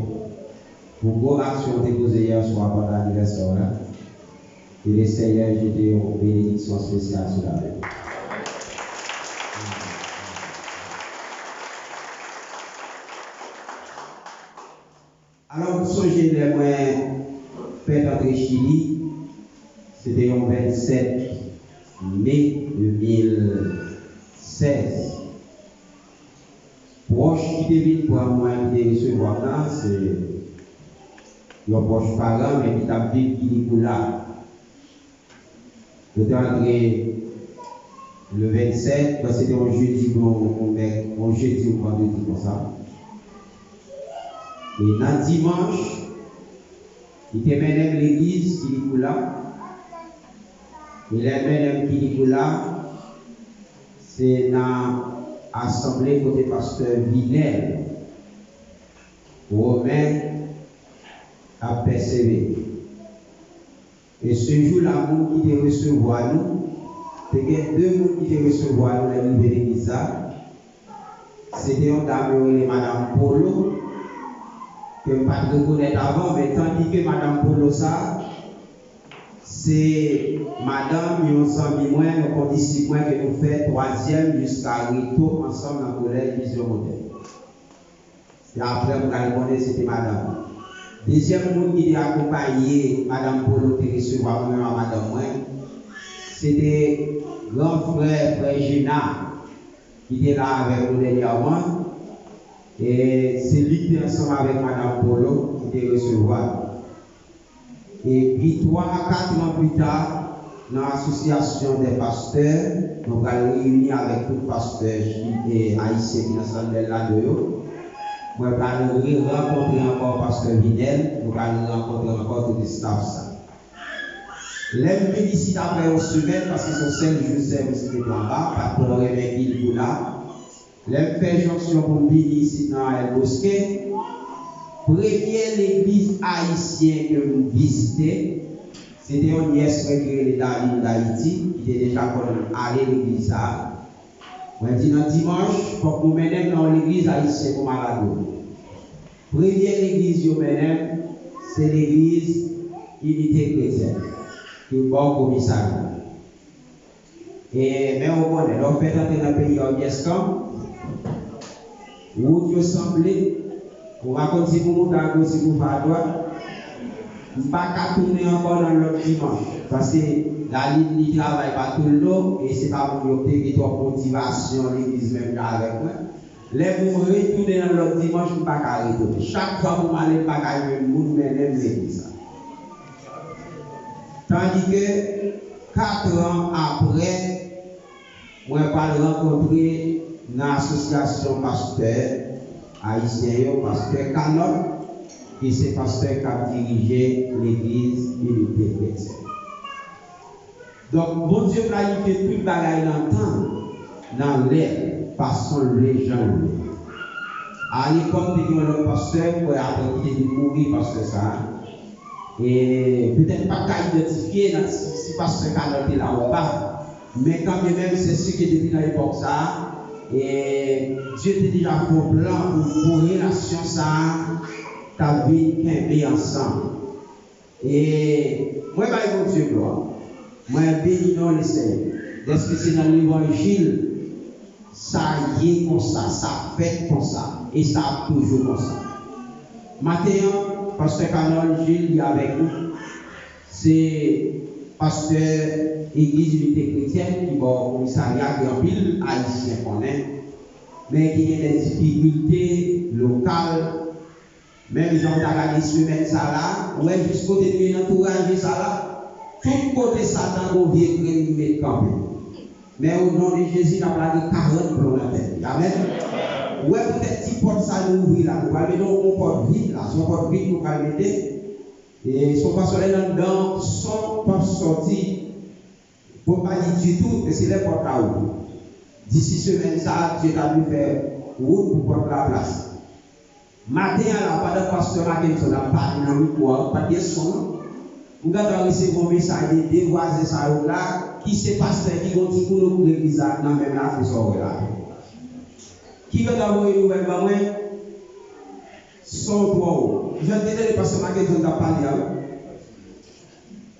pour vos actions déposées hier soir pendant l'anniversaire, et le Seigneur jeté une bénédiction spéciale sur la vie. Alors, vous songez les moyens. Fête entre Chili, c'était le 27 mai 2016. Proche qui devine pour moi de recevoir là, c'est un proche parent, mais qui t'a vu qui est là. J'étais entré le 27, parce que c'était un jeudi, un jeudi ou vendredi comme ça. Et dans dimanche, il était mené l'église qui est là. Il est mené qui est là. C'est dans l'assemblée côté pasteur Vinel. Romain a persévéré. Et ce jour-là, nous qui te recevoir nous, il y a deux gens qui te recevoir nous, dans l'église. C'était une dame, Madame Polo. Que je ne pas reconnaître avant, mais tandis que Madame Polosa, c'est Madame, nous sommes moins, nous conditionnons moins que nous faisons troisième jusqu'à Rito ensemble dans le collège Vision Modèle. Et après, vous allez connaître, c'était Madame. Deuxième monde qui a accompagné Madame Polo qui recevoir même à Madame Moins, c'était grand frère, frère Gina, qui était là avec nous dernièrement. Et c'est lui qui est ensemble avec Madame Polo qui était recevoir. Et puis 3 à 4 ans plus tard, dans l'association des pasteurs, nous allons réunir avec tous les pasteurs haïtiens qui sont là-dedans. Nous allons rencontrer encore Pasteur Vinel, nous allons rencontrer encore tout le staff. L'aime félicite après une semaine parce que son 5 jours de service qui est en bas, pas pour réveiller il là. L'aime fait jonction pour venir ici dans El Bosquet. Première l'église haïtienne que nous visitons, c'était une nièce regrée d'Haïti, qui était déjà allé à l'église. On dit dans dimanche, pour que nous menions dans l'église haïtienne comme Malado. Première église que nous c'est l'église Unité chrétienne, qui est bon commissariat. Et mais on connaît, on fait entrer dans le pays en Biescam, où Dieu semblait, on va continuer pour monter à gauche et pour à droite. On ne va pas tourner encore dans l'autre dimanche, parce que la ligne ne travaille pas tout le long, et ce n'est pas pour vous qui trop motivation, l'église même là avec moi. Les vous retourner dans l'autre dimanche, je ne vais pas arrêter. Chaque fois que vous allez pas arrêter, vous menez l'église. Tandis que 4 ans après, on va rencontrer une association pasteur haïtien, pasteur Canon, qui c'est pasteur qui a dirigé l'église Unité chrétienne. Donc, bon Dieu planifie tout le bagage dans l'air. Façon légende. À l'époque, il y a un pasteur qui a mourir parce que ça. Et peut-être pas qu'à identifier si pasteur qui là ou pas. Mais quand même, c'est ce qui était dit dans l'époque ça. Et Dieu était déjà fait un plan pour relation ça ta vie qui ensemble. Et moi, je vais vous gloire. Moi, je bénis dans le Seigneur. Est-ce que c'est dans l'évangile? Ça y est comme ça fait comme ça. Et ça a toujours comme ça. Maintenant, pasteur Canon Gilles est avec nous. C'est pasteur Église Unité Chrétienne qui va au commissariat de ville haïtien qu'on est. Mais qui a des difficultés locales. Même ils ont regardé semaine ça là. Ouais, jusqu'au côté de l'entourage ça là. Tout côté Satan revient créer campé. Mais au nom de Jésus, on a plaqué 40 plombs dans la tête. Amen. Ouais, peut-être si porte ça nous ouvrir là. Nous allons mettre un porte vide là. Son porte vide, nous allons mettre. Et son pasteur est là-dedans, son pas sorti. Pour pas dire du tout, et c'est les portes à ouvrir. D'ici semaine, ça, Dieu a dû faire route pour porter la place. Matin, là, pas de pasteur à quelqu'un, n'a pas de micro, pas de son. Vous avez recevoir un message des voisins ça là, qui se passe qui vont dire pour nous l'église dans même là, c'est ça là. Qui va d'abord une nouvelle maman? Son droit. Je vais te pasteur Maguette, je vais parler.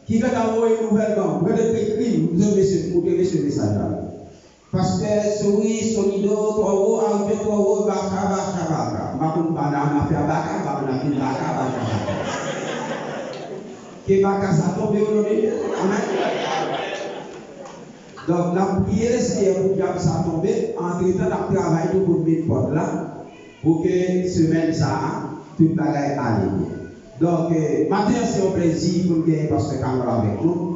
Qui va d'abord une nouvelle maman? Vous avez écrit, vous avez ce message là. Parce que souris, solido, 3 euros, arrivé 3 euros, baka. Makun banana, fait baka, baka. Qui baka ça tombe au nom de Dieu. Amen. Donc, la prière, c'est pour que ça tombe. Entre-temps, la travail pour mettre porte là, pour que semaine ça, tout le bagage aille. Donc, maintenant, c'est un plaisir pour que pasteur Cameron avec nous.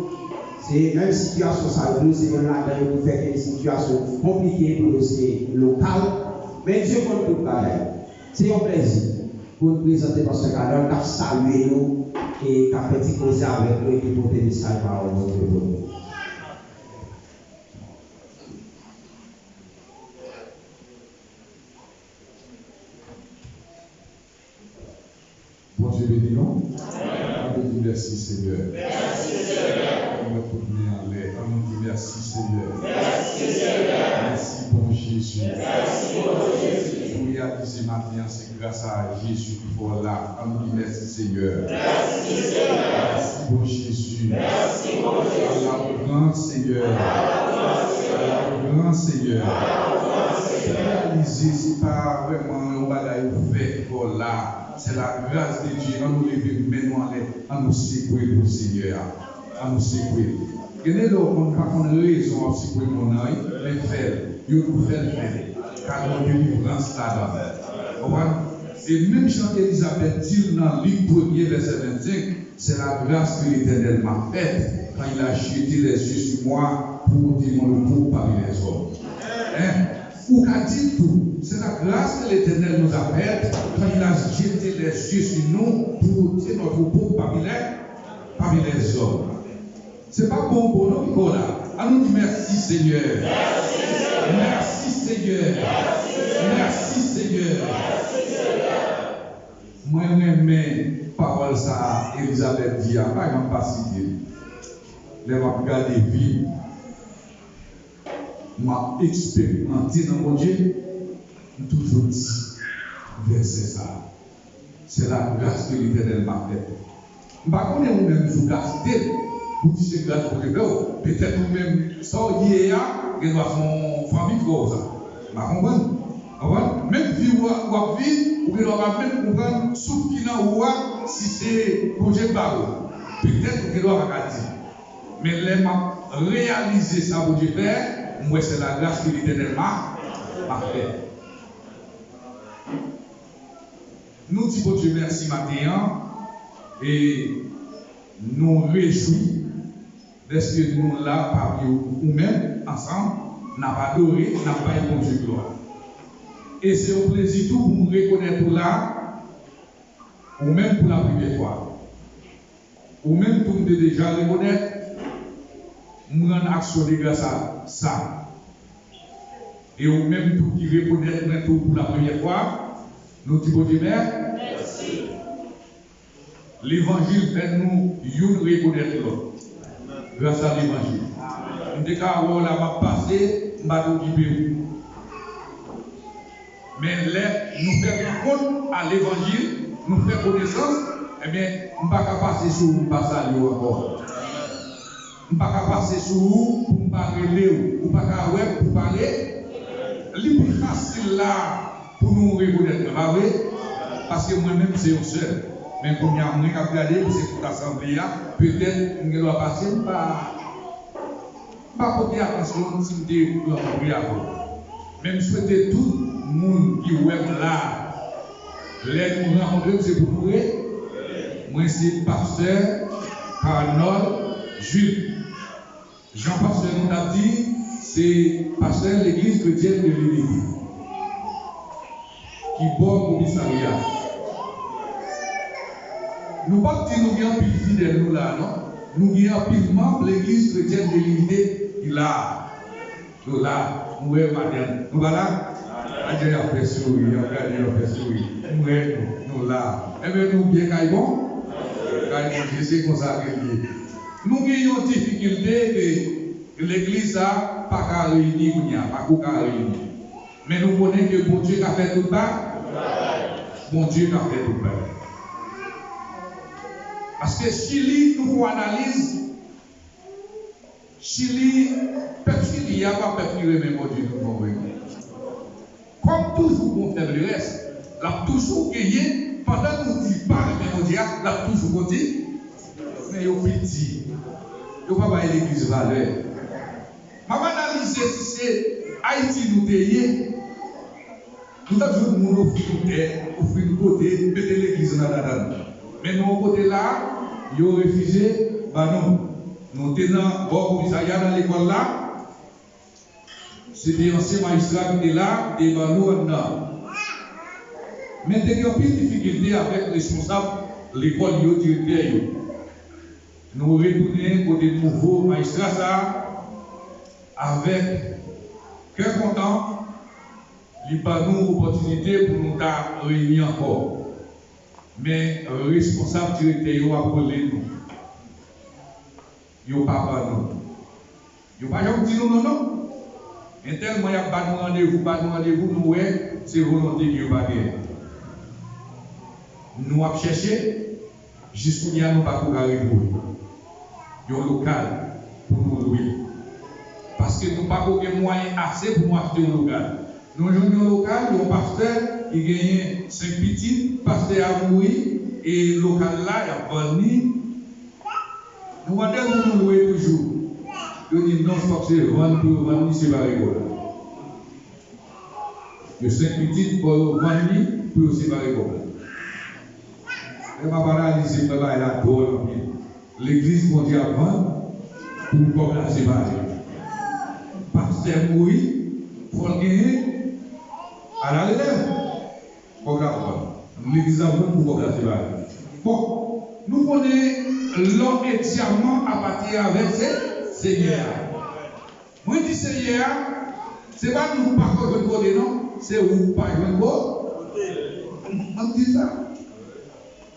C'est même situation ça nous c'est là pour faire une situation compliquée pour le dossier local, mais Dieu compte tout pareil. C'est un plaisir pour nous présenter pasteur Cameron, qui a salué nous et qui a fait causer avec nous et qui porte des messages par notre Dieu. Bon Dieu béni nous. Merci Seigneur. Merci Seigneur. On va tourner en l'air. On dit merci Seigneur. Merci Seigneur. Merci bon Jésus. Merci bon Jésus. Pour réaliser maintenant, c'est grâce à Jésus qui faut là. On dit merci Seigneur. Merci Seigneur. Merci bon Jésus. Merci bon Jésus. Allah grand Seigneur. Allah grand Seigneur. Réaliser, c'est pas vraiment un bagage fait pour là. C'est la grâce de Dieu. On nous lever maintenant à nous sécouer pour le Seigneur. À nous sécouer. Et nous n'avons pas raison à sécouer mon œil, mais faire. Nous nous faisons faire. Car nous délivrance là-dedans. Et même Jean Elisabeth dit dans le livre 1er, verset 25, c'est la grâce que l'Éternel m'a faite quand il a jeté les yeux sur moi pour dire mon repos parmi les hommes. Ou qu'a dit tout, c'est la grâce que l'Éternel nous a faite quand il a jeté les yeux sur nous pour dire notre repos parmi les hommes. C'est pas bon pour nous qui est là. À nous dire merci Seigneur. Merci Seigneur. Merci Seigneur. Moi, j'aime parole ça, Elisabeth dit, pas pas cité. Les m'a regardé vie, m'a expérimenté dans mon Dieu, toujours dit, verset ça. C'est la grâce que l'Éternel m'a faite. Par contre, vous-même, vous gâtez, vous dites c'est grâce pour le Père. Peut-être vous-même, sans hier, il doit son famille pour ça. Vous comprenez? Même si vous avez ou bien on va même comprendre sous qui n'a ou si c'est projet barreau. Peut-être que doit pas dire. Mais les m'a réalisé ça pour Dieu faire, moi c'est la grâce que l'Éternel m'a fait. Nous disons Dieu merci matin et nous réjouis d'être que nous là parmi nous-mêmes ensemble, n'a pas adoré, n'a pas eu Dieu gloire. Et c'est un plaisir tout pour nous reconnaître là, ou même pour la première fois. Ou même pour nous déjà reconnaître, nous rendre action de grâce à ça. Et ou même pour qui reconnaître tout pour la première fois, nous disons Dieu merci. L'évangile fait nous reconnaître l'autre. Grâce à l'évangile. Nous déclarons là, va passer, nous allons dire. Mais nous faisons compte à l'évangile, nous faisons connaissance, eh bien, nous ne pouvons pas passer sur vous, pas ça encore. Nous ne pouvons pas passer sur vous pour ne pas parler, ou pas pour parler. C'est plus facile là pour nous reconnaître, pas vrai? Parce que moi-même, c'est un seul. Mais pour nous regarder, c'est toute l'assemblée, peut-être nous doit passer par porter attention si nous devons prier avant. Même souhaiter tout le monde qui est là, l'aide nous rencontrer, c'est pour prier. Moi, c'est pasteur Carnol Jules. Jean-Pasteur nous a dit, c'est pasteur de l'église chrétienne de l'Unité qui bord au commissariat. Nous pas dire nous avons plus fidèles nous là, non? Nous avons plus membres de l'église chrétienne de l'Unité qui là. Nous là, nous sommes madame. Nous voilà. Adieu à faire sourire, regardez à faire sourire. Nous là. Eh bien, nous bien caillons. Caillons, je sais qu'on s'est réuni. Nous avons une difficulté que l'église n'a pas réuni, pas réuni. Mais nous connaissons que bon Dieu a fait tout ça. Bon Dieu a fait tout ça. Parce que Chili, nous analyse, Chili, peuple Chili, il n'y a pas peuple qui remet mon Dieu, nous comprenons. Comme toujours, on fait le reste, l'a toujours gagné, pendant que nous ne disons pas remet mon Dieu, l'a toujours continué. Mais il y a petit, il n'y a pas l'église valeur. Je vais analyser si c'est Haïti nous payé. Nous avons toujours nous offrir une côté, mettre l'église dans la dame. Mais nous, au côté là, ils ont refusé, nous tenons au commissariat dans l'école là, c'était l'ancien magistrat qui était là, et nous en dedans. Mais il y a plus de difficulté avec les responsables de l'école, le directeur. Nous retournons côté nouveau magistrat ça, avec cœur content, il n'y a pas d'opportunité pour nous réunir encore. Mais le responsable directeur a appelé nous. Il n'a pas nous. Il n'a pas dit non, non. Mais tellement il n'y a pas de rendez-vous, nous, c'est volonté qui n'a pas gagné. Nous avons cherché, jusqu'à nous pas pour arriver. Il y a un local pour nous louer. Parce que nous n'avons pas de moyens assez pour nous acheter un local. Nous avons un local, il y a un pasteur qui gagne 5 petits, pasteur a mouru, et le local là, il y a vendu. Nous avons nous louer toujours. Nous disons non, je crois que c'est vendre, c'est pas rigolo. Le 5 petits pour vendre, pour c'est pas rigolo. Je ne vais pas analyser la dole. L'église mondiale à vendre, pour comme la séparer. Pasteur mouru, il faut le gagner. À la relève, l'église a besoin pour la séparer. Bon, nous connaissons l'homme entièrement à partir avec ces Seigneur. Moi, je dis Seigneur, ce n'est pas nous pas de côté, non, c'est vous pas de côté. On dit ça.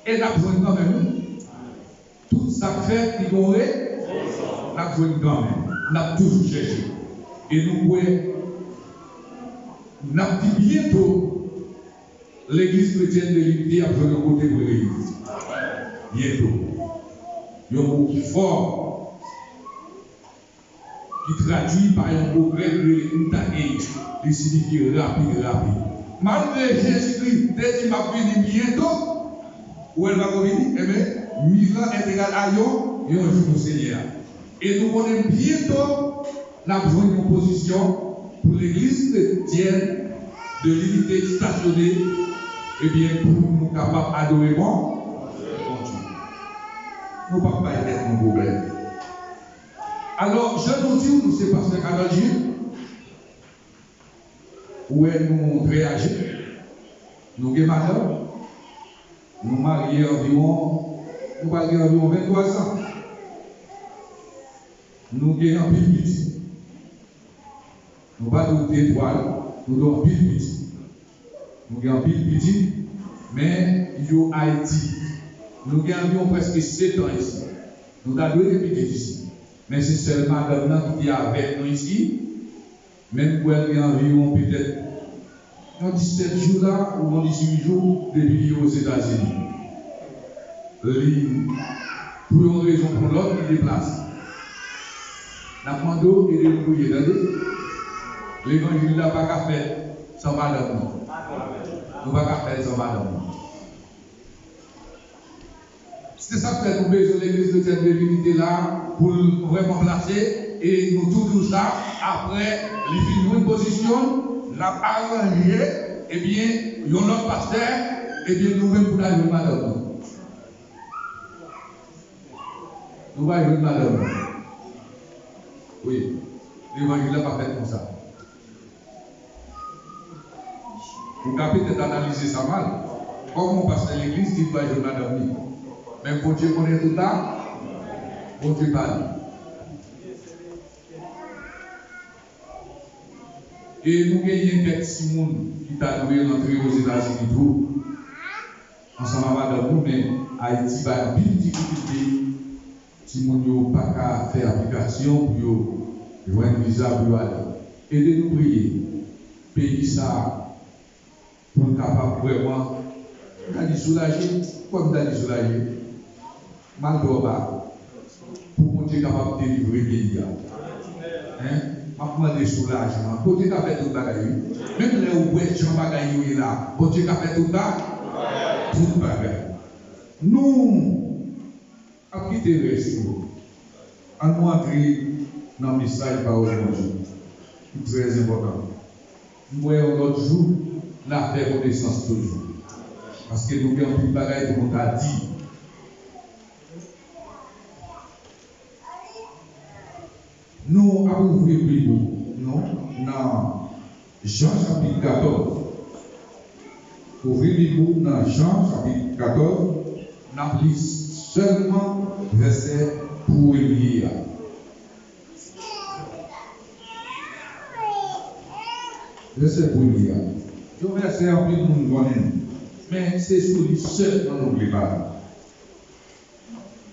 Et nous avons besoin quand même. Tout ça fait qui aurait, nous avons besoin quand même. Nous avons toujours cherché. Et nous pouvons. Nous avons dit bientôt, l'église chrétienne de l'Unité a besoin de côté pour l'église. Bientôt. Il y a un mot qui est fort, qui traduit par un progrès de l'Unité, qui signifie rapide. Malgré Jésus-Christ, dès qu'il m'a venu bientôt, où elle va revenir, eh bien, 1000 ans est égal à yon, et un jour au Seigneur. Et nous connaissons bientôt la besoin d'une position pour l'église chrétienne de l'unité stationnée, et bien pour nous capables d'adorer bon Dieu. Nous ne pouvons pas être mon problème. Alors, je nous dis, nous, c'est pasteur Carnol Jules, où nous réagissons, nous sommes madame, nous mariés environ 23 ans. Nous avons un petit. Nous n'avons pas d'étoiles, nous avons un petit. Nous avons un petit, mais il y a Haïti. Nous avons presque 7 ans ici. Nous avons 2 petits ici. Mais c'est seulement madame qui est avec nous ici. Même pour elle, environ peut-être 17 jours là, ou 18 jours depuis aux États-Unis. pour une raison ou pour l'autre, il déplace. N'a pas demandé et de prier. L'évangile n'a pas qu'à faire sans madame. Nous n'avons pas qu'à faire sans madame. C'est ça que nous besoin de l'église de cette divinité là pour vraiment placer et nous tout ça après les finir une position, la arrangé, et bien, il y a un autre pasteur, et bien nous-mêmes pour la madame. Nous allons madame. Oui, l'évangile n'a pas fait comme ça. Vous pouvez peut-être analyser ça mal. Comment on passe à l'église qui doit jouer madame? Mais pour Dieu connaît tout ça, pour Dieu parle. Et nous gagnons quelques Simon qui t'a donné l'entrée aux États-Unis tout. Ensemble avec nous, mais Haïti va avoir une difficulté. Simon n'a pas qu'à faire application pour avoir un visa pour aller. Aidez-nous prier. Pays ça pour le capable vraiment d'aller soulager. Comme d'aller soulager. Mal d'oba. Pour qu'on soit capable de délivrer le pays. Je demande soulagement. Pour Dieu qui a fait tout le bagage. Même les ouverts Jean Bagaille là. Pour Dieu qui a fait tout ça. Tout le bagage. Nous, à quitter le reste, à nous entrer dans le message par aujourd'hui. C'est très important. Nous voyons l'autre jour, la faire connaissance toujours. Parce que nous avons une bagaille que nous avons dit. Nous avons ouvert le Bible, non, dans Jean chapitre 14. Ouvrez le Bible dans Jean chapitre 14, nous lisons seulement verset pour lire. Verset pour lire. Je vais verser un peu de monde, mais c'est sur lui seul qu'on n'oublie pas.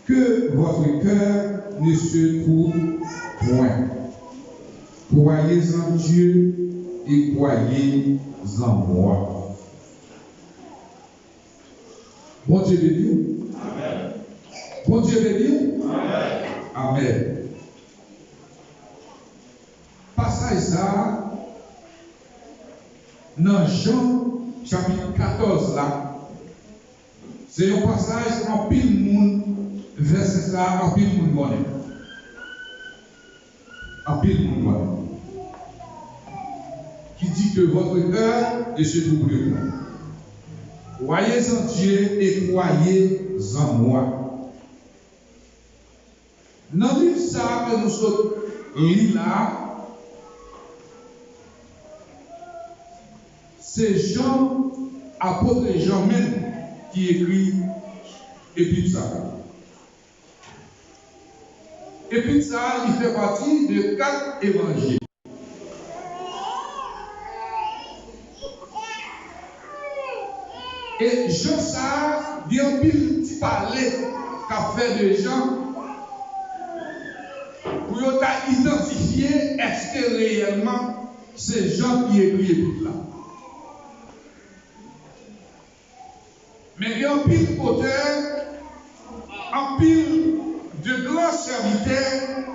Que votre cœur ne se trouve point. Croyez en Dieu et croyez en moi. Bon Dieu béni. Amen. Bon Dieu béni. Amen. Amen. Passage ça dans Jean chapitre 14 là. C'est un passage en pile monde verset ça en pile monde connaît. En pile monde connaît. Qui dit que votre cœur ne se trouble point. Croyez en Dieu et croyez en moi. Dans le livre ça que nous sommes là, c'est Jean, apôtre Jean même, qui écrit Épître ça. Épître ça, il fait partie de 4 évangiles. Et Jean ça, il y a un petit parler qu'a fait de Jean pour identifier est-ce que réellement c'est Jean qui écrit Épître là. Mais il y a un pile auteur, un pile de grands serviteurs